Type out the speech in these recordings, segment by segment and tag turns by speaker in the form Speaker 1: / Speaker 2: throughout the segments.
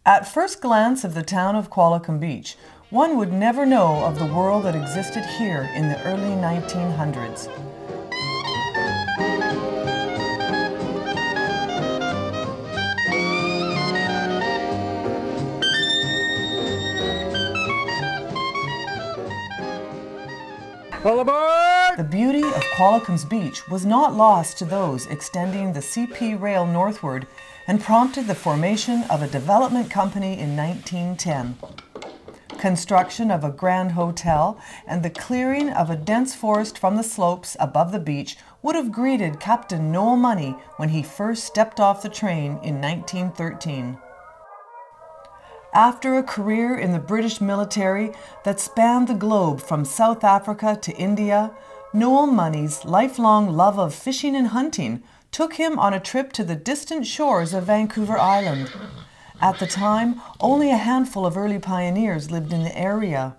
Speaker 1: At first glance of the town of Qualicum Beach, one would never know of the world that existed here in the early 1900s.
Speaker 2: All aboard!
Speaker 1: The beauty of Qualicum's beach was not lost to those extending the CP rail northward and prompted the formation of a development company in 1910. Construction of a grand hotel and the clearing of a dense forest from the slopes above the beach would have greeted Captain Noel Money when he first stepped off the train in 1913. After a career in the British military that spanned the globe from South Africa to India, Noel Money's lifelong love of fishing and hunting took him on a trip to the distant shores of Vancouver Island. At the time, only a handful of early pioneers lived in the area.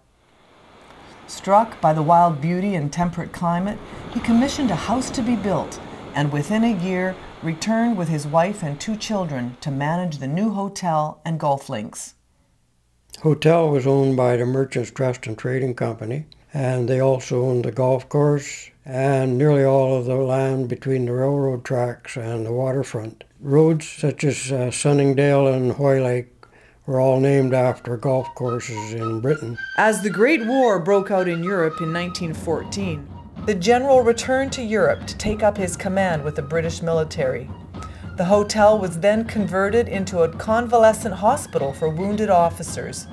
Speaker 1: Struck by the wild beauty and temperate climate, he commissioned a house to be built, and within a year returned with his wife and 2 children to manage the new hotel and golf links.
Speaker 3: Hotel was owned by the Merchants Trust and Trading Company, and they also owned the golf course and nearly all of the land between the railroad tracks and the waterfront. Roads such as Sunningdale and Hoylake were all named after golf courses in Britain.
Speaker 1: As the Great War broke out in Europe in 1914, the general returned to Europe to take up his command with the British military. The hotel was then converted into a convalescent hospital for wounded officers.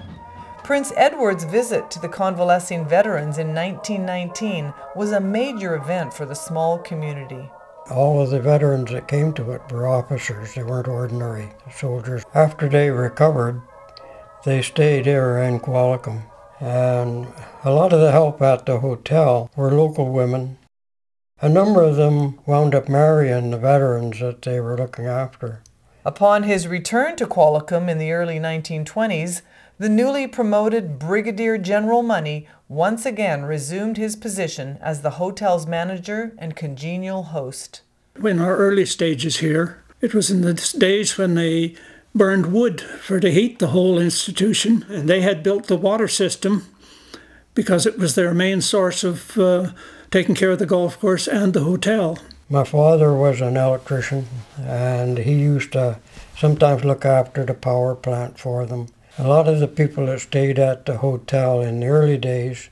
Speaker 1: Prince Edward's visit to the convalescing veterans in 1919 was a major event for the small community.
Speaker 3: All of the veterans that came to it were officers. They weren't ordinary soldiers. After they recovered, they stayed here in Qualicum. And a lot of the help at the hotel were local women. A number of them wound up marrying the veterans that they were looking after.
Speaker 1: Upon his return to Qualicum in the early 1920s, the newly promoted Brigadier General Money once again resumed his position as the hotel's manager and congenial host.
Speaker 2: In our early stages here, it was in the days when they burned wood to heat the whole institution, and they had built the water system because it was their main source of taking care of the golf course and the hotel.
Speaker 3: My father was an electrician, and he used to sometimes look after the power plant for them. A lot of the people that stayed at the hotel in the early days,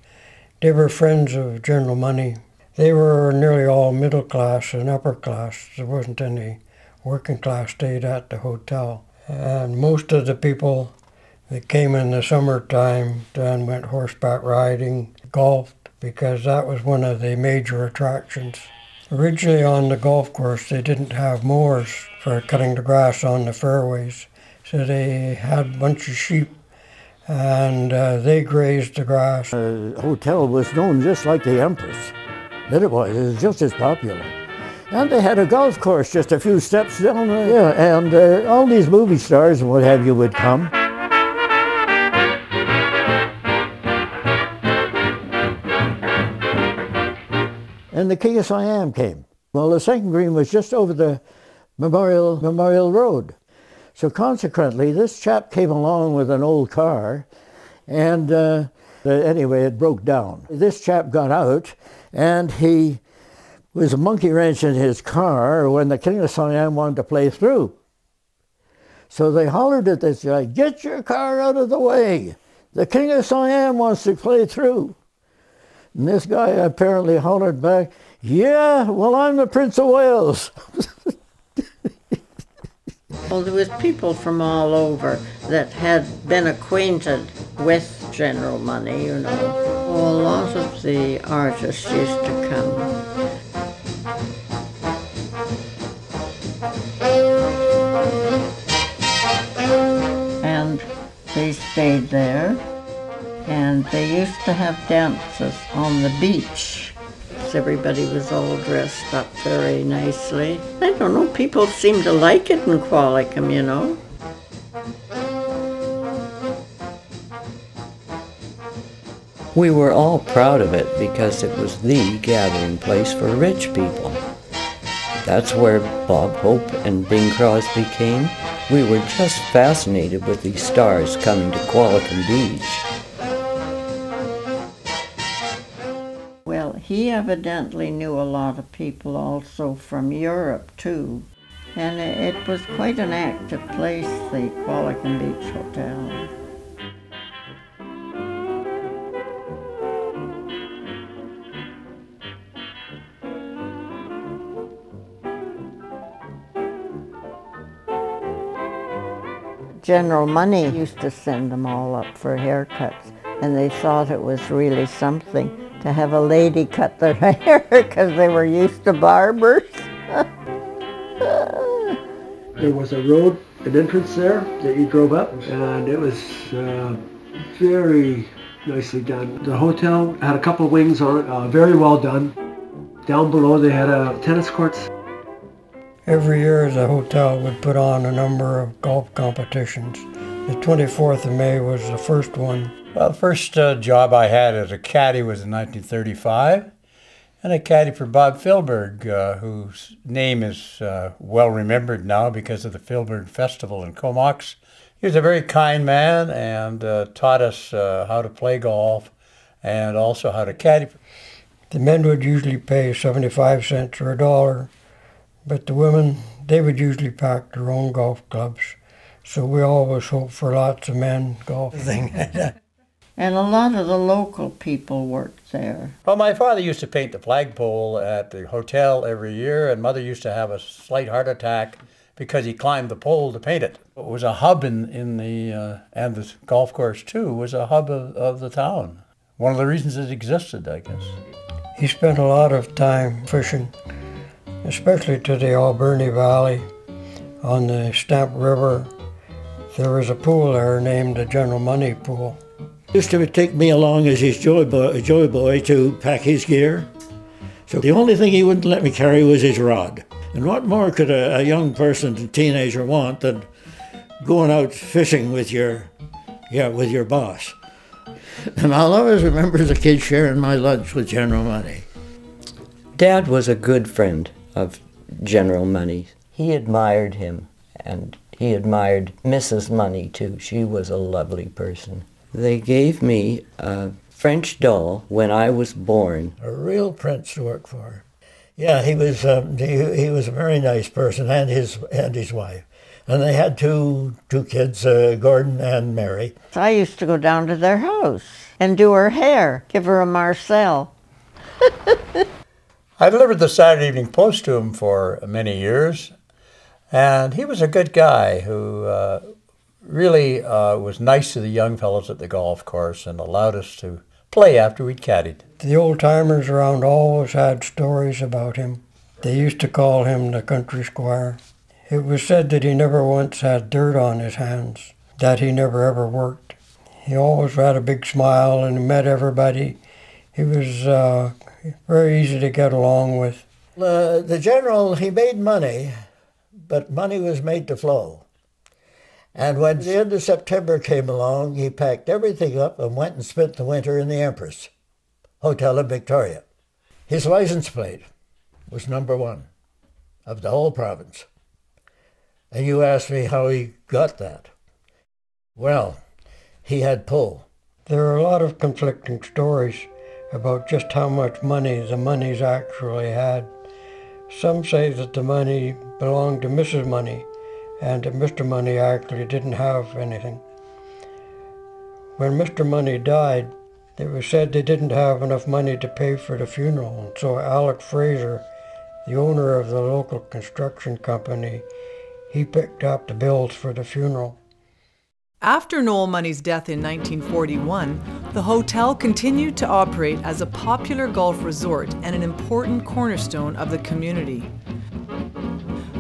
Speaker 3: they were friends of General Money. They were nearly all middle class and upper class. There wasn't any working class stayed at the hotel. And most of the people that came in the summertime then went horseback riding, golfed, because that was one of the major attractions. Originally on the golf course they didn't have mowers for cutting the grass on the fairways, so they had a bunch of sheep and they grazed the grass.
Speaker 4: The hotel was known just like the Empress. It was just as popular. And they had a golf course just a few steps down there. Yeah, and all these movie stars and what have you would come. And the King of Siam came. Well, the second green was just over the Memorial Road. So consequently, this chap came along with an old car, and anyway, it broke down. This chap got out, and he was a monkey wrench in his car when the King of Siam wanted to play through. So they hollered at this guy, "Get your car out of the way. The King of Siam wants to play through." And this guy apparently hollered back, "Yeah, well, I'm the Prince of Wales."
Speaker 5: Well, there was people from all over that had been acquainted with General Money, you know. A lot of the artists used to come. And they stayed there. And they used to have dances on the beach. Everybody was all dressed up very nicely. I don't know, people seem to like it in Qualicum, you know.
Speaker 6: We were all proud of it because it was the gathering place for rich people. That's where Bob Hope and Bing Crosby came. We were just fascinated with these stars coming to Qualicum Beach.
Speaker 5: Well, he evidently knew a lot of people also from Europe, too. And it was quite an active place, the Qualicum Beach Hotel. General Money used to send them all up for haircuts, and they thought it was really something to have a lady cut their hair because they were used to barbers.
Speaker 7: There was a road, an entrance there that you drove up, and it was very nicely done. The hotel had a couple of wings on it, very well done. Down below they had tennis courts.
Speaker 3: Every year the hotel would put on a number of golf competitions. The 24th of May was the first one.
Speaker 8: Well, the first job I had as a caddy was in 1935, and I caddied for Bob Filberg, whose name is well remembered now because of the Filberg Festival in Comox. He was a very kind man and taught us how to play golf and also how to caddy.
Speaker 3: The men would usually pay 75 cents or $1. But the women, they would usually pack their own golf clubs. So we always hoped for lots of men golfing.
Speaker 5: And a lot of the local people worked there.
Speaker 8: Well, my father used to paint the flagpole at the hotel every year, and Mother used to have a slight heart attack because he climbed the pole to paint it. It was a hub in the, and the golf course too, was a hub of the town. One of the reasons it existed, I guess.
Speaker 3: He spent a lot of time fishing, especially to the Alberni Valley on the Stamp River. There was a pool there named the General Money Pool.
Speaker 4: He used to take me along as his joy boy to pack his gear. So the only thing he wouldn't let me carry was his rod. And what more could a young person, a teenager, want than going out fishing with your boss? And I'll always remember the kid sharing my lunch with General Money.
Speaker 6: Dad was a good friend of General Money. He admired him, and he admired Mrs. Money too. She was a lovely person. They gave me a French doll when I was born.
Speaker 4: A real prince to work for. Yeah, he was a very nice person, and his wife. And they had two kids, Gordon and Mary.
Speaker 5: I used to go down to their house and do her hair, give her a Marcel.
Speaker 8: I delivered the Saturday Evening Post to him for many years, and he was a good guy who really was nice to the young fellows at the golf course and allowed us to play after we'd caddied.
Speaker 3: The old-timers around always had stories about him. They used to call him the country squire. It was said that he never once had dirt on his hands, that he never ever worked. He always had a big smile and met everybody. He was very easy to get along with.
Speaker 4: The general, he made money, but money was made to flow. And when the end of September came along, he packed everything up and went and spent the winter in the Empress Hotel in Victoria. His license plate was #1 of the whole province. And you asked me how he got that. Well, he had pull.
Speaker 3: There are a lot of conflicting stories about just how much money the Moneys actually had. Some say that the money belonged to Mrs. Money and that Mr. Money actually didn't have anything. When Mr. Money died, it was said they didn't have enough money to pay for the funeral, and so Alec Fraser, the owner of the local construction company, he picked up the bills for the funeral.
Speaker 1: After Noel Money's death in 1941, the hotel continued to operate as a popular golf resort and an important cornerstone of the community.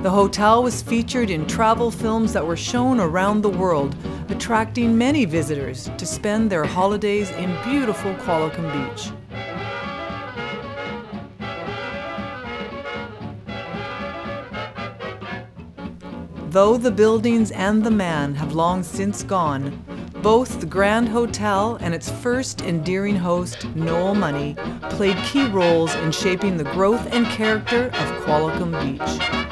Speaker 1: The hotel was featured in travel films that were shown around the world, attracting many visitors to spend their holidays in beautiful Qualicum Beach. Though the buildings and the man have long since gone, Both the Grand Hotel and its first endearing host, Noel Money, played key roles in shaping the growth and character of Qualicum Beach.